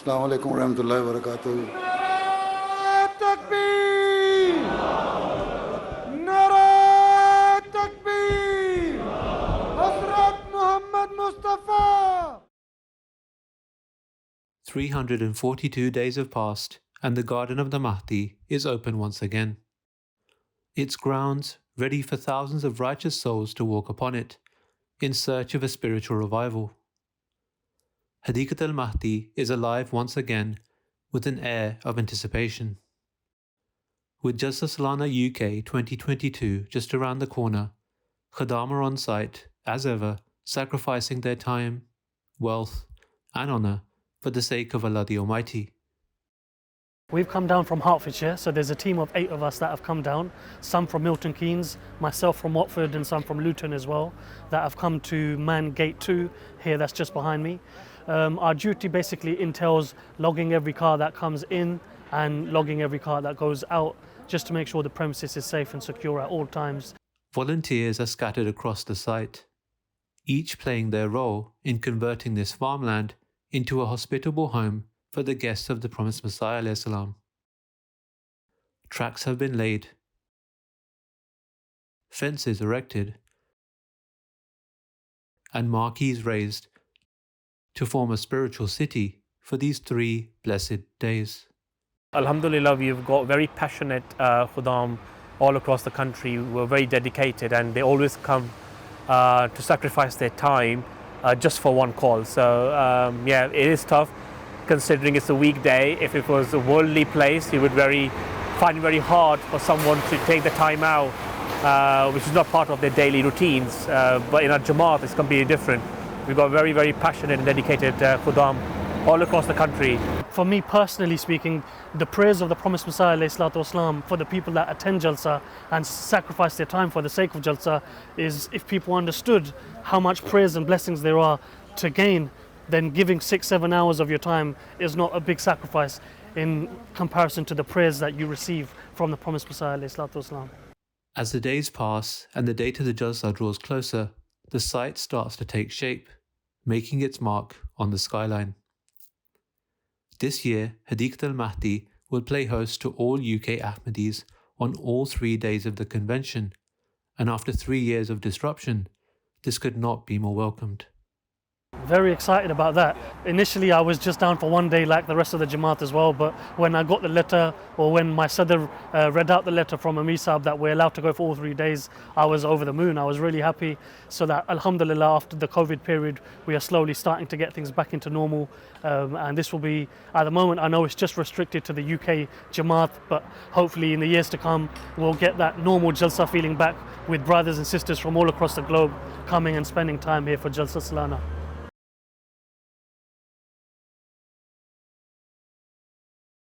Assalamu alaikum wa rahmatullahi wa barakatuh. Takbir! Nara Takbir! Hazrat Muhammad Mustafa! 342 days have passed and the Garden of the Mahdi is open once again. Its grounds ready for thousands of righteous souls to walk upon it in search of a spiritual revival. Hadeeqatul Mahdi is alive once again with an air of anticipation. With Jalsa Salana UK 2022 just around the corner, Khuddam are on site, as ever, sacrificing their time, wealth and honour for the sake of Allah the Almighty. We've come down from Hertfordshire, so there's a team of 8 of us that have come down, some from Milton Keynes, myself from Watford and some from Luton as well, that have come to man gate 2 here, that's just behind me. Our duty basically entails logging every car that comes in and logging every car that goes out, just to make sure the premises is safe and secure at all times. Volunteers are scattered across the site, each playing their role in converting this farmland into a hospitable home for the guests of the promised Messiah alayhi salam. Tracks have been laid, fences erected, and marquees raised to form a spiritual city for these 3 blessed days. Alhamdulillah, we've got very passionate Khuddam all across the country. We're very dedicated and they always come to sacrifice their time just for one call. So yeah, it is tough considering it's a weekday. If it was a worldly place, you would find it very hard for someone to take the time out, which is not part of their daily routines. But in our Jamaat, it's completely different. We've got very, very passionate and dedicated Khuddam all across the country. For me personally speaking, the prayers of the promised Messiah ﷺ for the people that attend Jalsa and sacrifice their time for the sake of Jalsa is, if people understood how much prayers and blessings there are to gain, then giving 6-7 hours of your time is not a big sacrifice in comparison to the prayers that you receive from the promised Messiah ﷺ. As the days pass and the date of the Jalsa draws closer, the site starts to take shape, making its mark on the skyline. This year, Hadeeqatul Mahdi will play host to all UK Ahmadis on all 3 days of the convention, and after 3 years of disruption, this could not be more welcomed. Very excited about that. Initially I was just down for 1 day like the rest of the Jamaat as well, but when I got the letter, or when my Sadr read out the letter from Amir Sahib that we're allowed to go for all 3 days, I was over the moon. I was really happy. So that alhamdulillah, after the COVID period, we are slowly starting to get things back into normal, and this will be, at the moment I know it's just restricted to the UK Jamaat, but hopefully in the years to come we'll get that normal Jalsa feeling back with brothers and sisters from all across the globe coming and spending time here for Jalsa Salana.